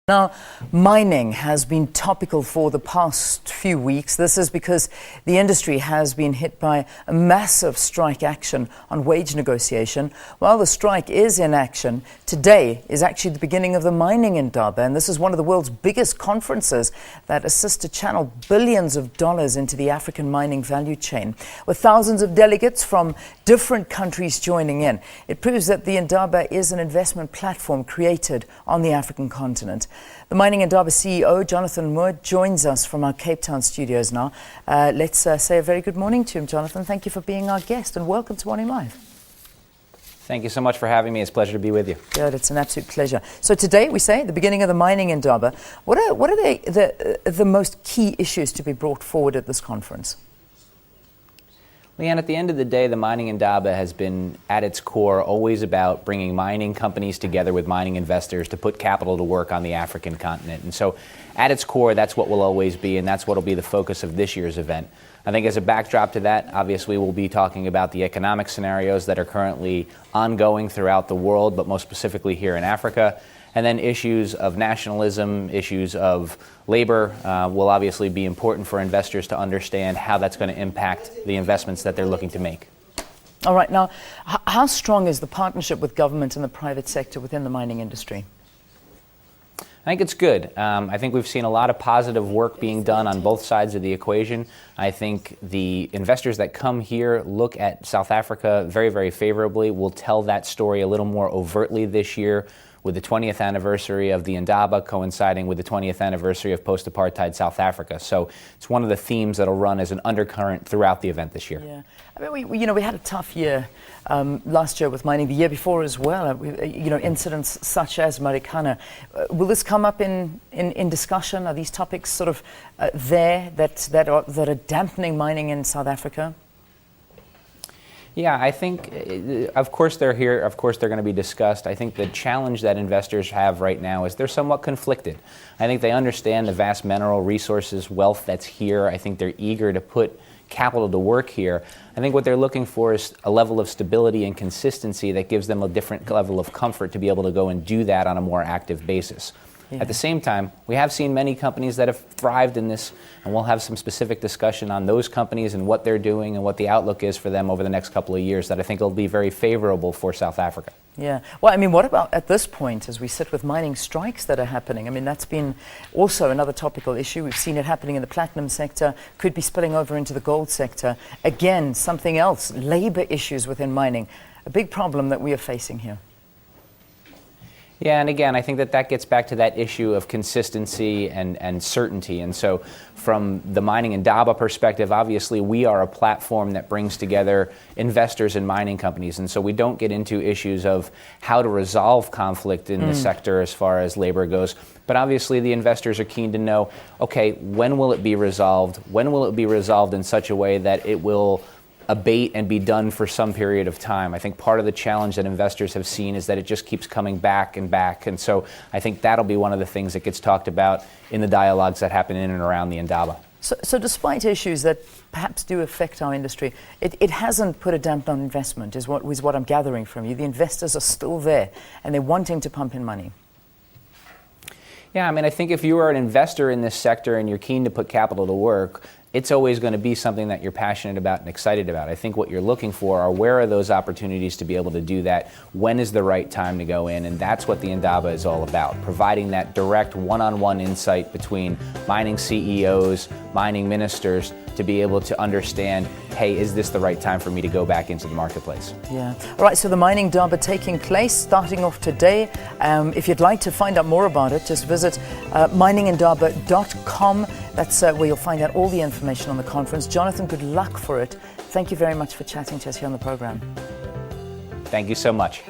Now, mining has been topical for the past few weeks. This is because the industry has been hit by a massive strike action on wage negotiation. While the strike is in action, today is actually the beginning of the Mining Indaba, and this is one of the world's biggest conferences that assists to channel billions of dollars into the African mining value chain, with thousands of delegates from different countries joining in. It proves that the Indaba is an investment platform created on the African continent. The Mining Indaba CEO, Jonathan Moore, joins us from our Cape Town studios now. Let's say a very good morning to him, Jonathan. Thank you for being our guest and welcome to Morning Live. Thank you so much for having me. It's a pleasure to be with you. Good, it's an absolute pleasure. So today, we say, the beginning of the Mining Indaba. What are the most key issues to be brought forward at this conference? Leanne, at the end of the day, the Mining Indaba has been, at its core, always about bringing mining companies together with mining investors to put capital to work on the African continent. And so, at its core, that's what will always be, and that's what will be the focus of this year's event. I think as a backdrop to that, obviously we'll be talking about the economic scenarios that are currently ongoing throughout the world, but most specifically here in Africa. And then issues of nationalism, issues of labor will obviously be important for investors to understand how that's going to impact the investments that they're looking to make. All right, now, how strong is the partnership with government and the private sector within the mining industry? I think it's good. I think we've seen a lot of positive work being done on both sides of the equation. I think the investors that come here look at South Africa very, very favorably. We'll tell that story a little more overtly this year, with the 20th anniversary of the Indaba coinciding with the 20th anniversary of post-apartheid South Africa. So it's one of the themes that'll run as an undercurrent throughout the event this year. Yeah, I mean, we had a tough year last year with mining, the year before as well. Incidents such as Marikana. Will this come up in discussion? Are these topics sort of there that are dampening mining in South Africa? Yeah, I think, of course they're here, of course they're going to be discussed. I think the challenge that investors have right now is they're somewhat conflicted. I think they understand the vast mineral resources, wealth that's here. I think they're eager to put capital to work here. I think what they're looking for is a level of stability and consistency that gives them a different level of comfort to be able to go and do that on a more active basis. Yeah. At the same time, we have seen many companies that have thrived in this, and we'll have some specific discussion on those companies and what they're doing and what the outlook is for them over the next couple of years that I think will be very favorable for South Africa. Yeah. Well, I mean, what about at this point as we sit with mining strikes that are happening? I mean, that's been also another topical issue. We've seen it happening in the platinum sector, could be spilling over into the gold sector. Again, something else, labor issues within mining, a big problem that we are facing here. Yeah, and again, I think that gets back to that issue of consistency and certainty. And so from the Mining Indaba perspective, obviously we are a platform that brings together investors and mining companies. And so we don't get into issues of how to resolve conflict in the sector as far as labor goes. But obviously the investors are keen to know, okay, when will it be resolved? When will it be resolved in such a way that it will abate and be done for some period of time? I think part of the challenge that investors have seen is that it just keeps coming back and back. And so I think that'll be one of the things that gets talked about in the dialogues that happen in and around the Indaba. So despite issues that perhaps do affect our industry, it hasn't put a damp on investment, is what I'm gathering from you. The investors are still there and they're wanting to pump in money. Yeah, I mean, I think if you are an investor in this sector and you're keen to put capital to work, it's always going to be something that you're passionate about and excited about. I think what you're looking for are where are those opportunities to be able to do that, when is the right time to go in, and that's what the Indaba is all about, providing that direct one-on-one insight between mining CEOs, mining ministers, to be able to understand, hey, is this the right time for me to go back into the marketplace? Yeah. All right, so the Mining Indaba taking place, starting off today. If you'd like to find out more about it, just visit miningindaba.com. That's where you'll find out all the information on the conference. Jonathan, good luck for it. Thank you very much for chatting to us here on the program. Thank you so much.